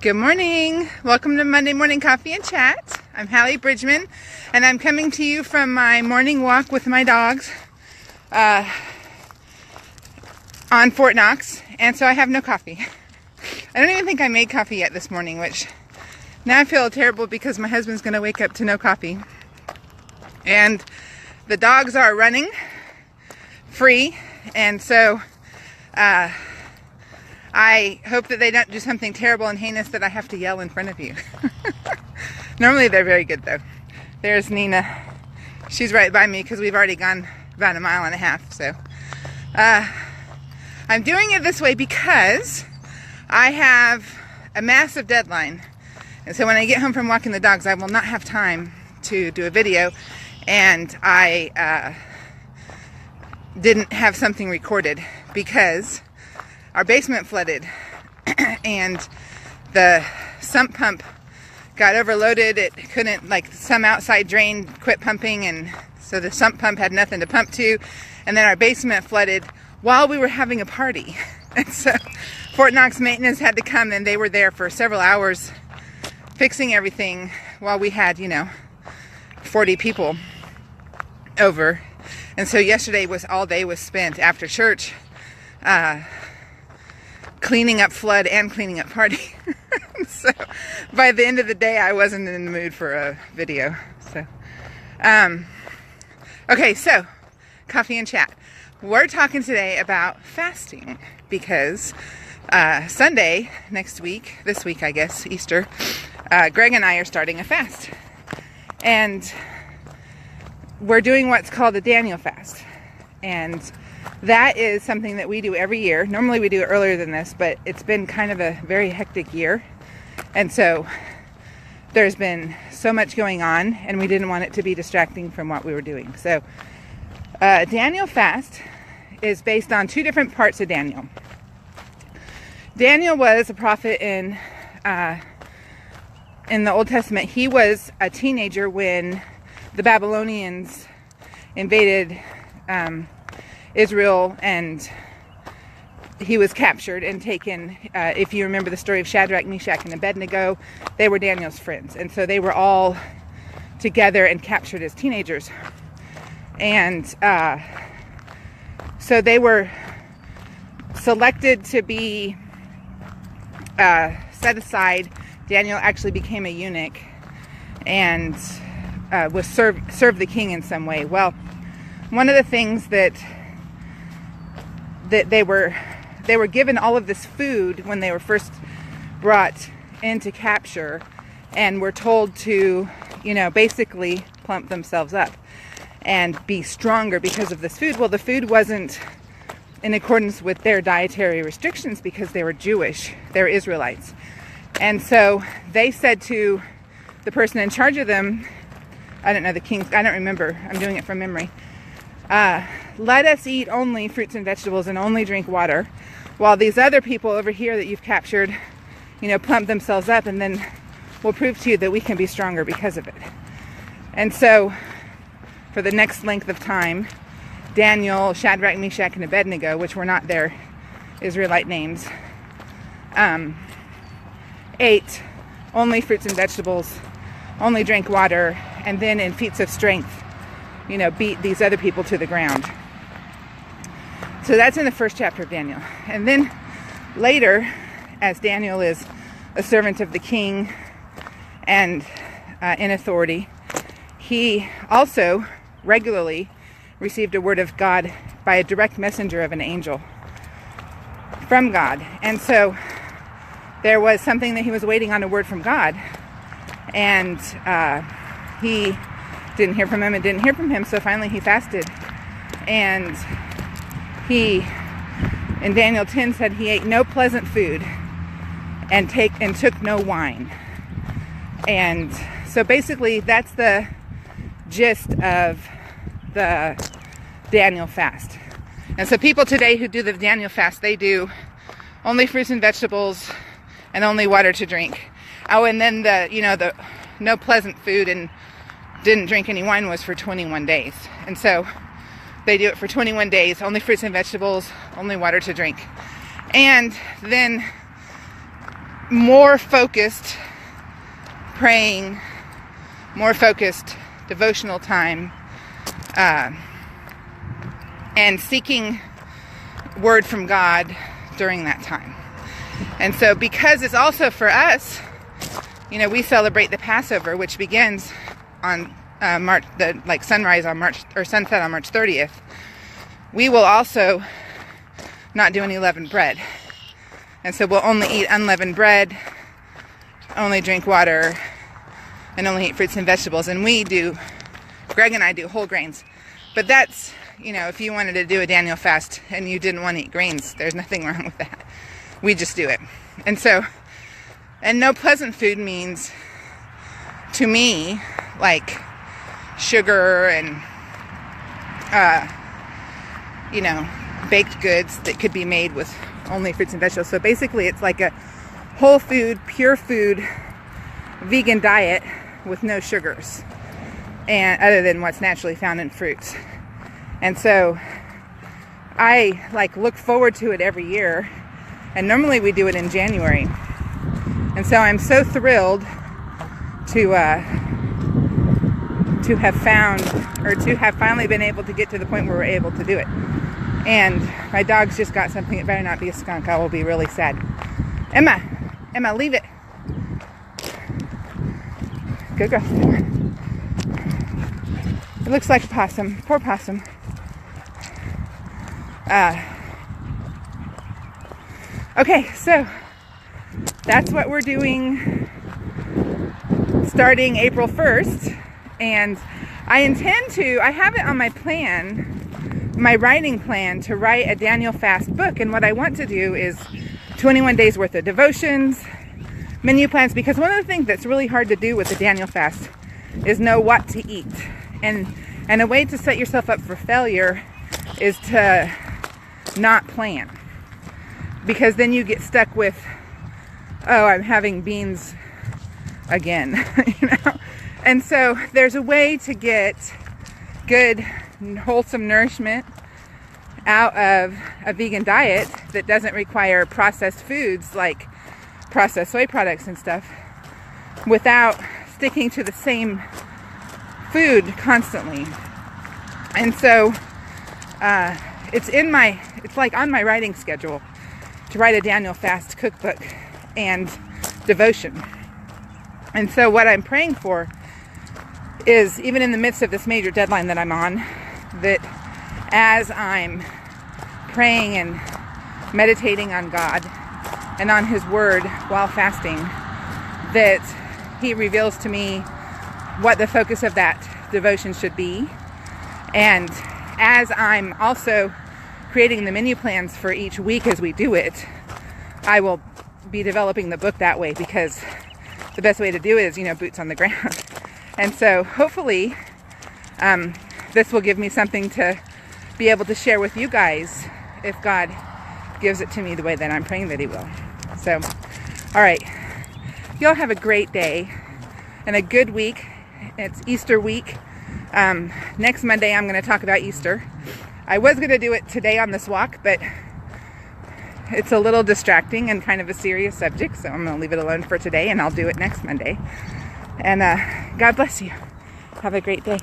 Good morning. Welcome to Monday Morning Coffee and Chat. I'm Hallee Bridgeman, and I'm coming to you from my morning walk with my dogs on Fort Knox, and so I have no coffee. I don't even think I made coffee yet this morning, which now I feel terrible because my husband's going to wake up to no coffee. And the dogs are running free, and so I hope that they don't do something terrible and heinous that I have to yell in front of you. Normally they're very good though. There's Nina. She's right by me because we've already gone about 1.5 miles. So I'm doing it this way because I have a massive deadline. And so when I get home from walking the dogs, I will not have time to do a video. And I didn't have something recorded because our basement flooded and the sump pump got overloaded. It couldn't, some outside drain quit pumping, and so the sump pump had nothing to pump to. And then our basement flooded while we were having a party. And so Fort Knox maintenance had to come, and they were there for several hours fixing everything while we had, 40 people over. And so yesterday all day was spent after church cleaning up flood and cleaning up party. So by the end of the day, I wasn't in the mood for a video. So, okay, so coffee and chat. We're talking today about fasting because Sunday next week, this week I guess, Easter, Greg and I are starting a fast. And we're doing what's called a Daniel fast. And that is something that we do every year. Normally we do it earlier than this, but it's been kind of a very hectic year. And so there's been so much going on, and we didn't want it to be distracting from what we were doing. So Daniel fast is based on 2 different parts of Daniel. Daniel was a prophet in the Old Testament. He was a teenager when the Babylonians invaded Israel, and he was captured and taken. If you remember the story of Shadrach, Meshach, and Abednego, they were Daniel's friends. And so they were all together and captured as teenagers. And so they were selected to be set aside. Daniel actually became a eunuch and was served the king in some way. Well, one of the things that they were given all of this food when they were first brought into capture, and were told to, basically plump themselves up and be stronger because of this food. Well, the food wasn't in accordance with their dietary restrictions because they were Jewish, they were Israelites. And so they said to the person in charge of them, I don't know, the king, I don't remember, I'm doing it from memory, let us eat only fruits and vegetables and only drink water, while these other people over here that you've captured, plump themselves up, and then we'll prove to you that we can be stronger because of it. And so for the next length of time, Daniel, Shadrach, Meshach, and Abednego, which were not their Israelite names, ate only fruits and vegetables, only drank water, and then in feats of strength, beat these other people to the ground. So that's in the first chapter of Daniel. And then later, as Daniel is a servant of the king and in authority, he also regularly received a word of God by a direct messenger of an angel from God. And so there was something that he was waiting on, a word from God, and he didn't hear from him and didn't hear from him, so finally he fasted. And he, in Daniel 10, said he ate no pleasant food and took no wine. And so basically that's the gist of the Daniel fast. And so people today who do the Daniel fast, they do only fruits and vegetables and only water to drink. Oh, and then the no pleasant food and didn't drink any wine was for 21 days. And so they do it for 21 days, only fruits and vegetables, only water to drink. And then more focused praying, more focused devotional time, and seeking word from God during that time. And so because it's also for us, we celebrate the Passover, which begins on sunrise on March, or sunset on March 30th. We will also not do any leavened bread. And so we'll only eat unleavened bread, only drink water, and only eat fruits and vegetables. And Greg and I do whole grains. But that's, if you wanted to do a Daniel fast and you didn't want to eat grains, there's nothing wrong with that. We just do it. And no pleasant food means, to me, like sugar and, baked goods that could be made with only fruits and vegetables. So basically it's like a whole food, pure food, vegan diet with no sugars, and other than what's naturally found in fruits. And so I look forward to it every year, and normally we do it in January. And so I'm so thrilled to have found, or to have finally been able to get to the point where we're able to do it. And my dog's just got something. It better not be a skunk. I will be really sad. Emma, leave it. Good girl. It looks like a possum. Poor possum. Okay, so that's what we're doing starting April 1st. And I have it on my plan, my writing plan, to write a Daniel fast book. And what I want to do is 21 days worth of devotions, menu plans, because one of the things that's really hard to do with the Daniel fast is know what to eat. And a way to set yourself up for failure is to not plan. Because then you get stuck with, oh, I'm having beans again, And so there's a way to get good, wholesome nourishment out of a vegan diet that doesn't require processed foods like processed soy products and stuff, without sticking to the same food constantly. And so it's like on my writing schedule to write a Daniel fast cookbook and devotion. And so what I'm praying for is, even in the midst of this major deadline that I'm on, that as I'm praying and meditating on God and on His Word while fasting, that He reveals to me what the focus of that devotion should be. And as I'm also creating the menu plans for each week as we do it, I will be developing the book that way, because the best way to do it is, boots on the ground. And so hopefully this will give me something to be able to share with you guys if God gives it to me the way that I'm praying that He will. So, all right. Y'all have a great day and a good week. It's Easter week. Next Monday I'm going to talk about Easter. I was going to do it today on this walk, but it's a little distracting and kind of a serious subject, so I'm going to leave it alone for today, and I'll do it next Monday. And God bless you. Have a great day.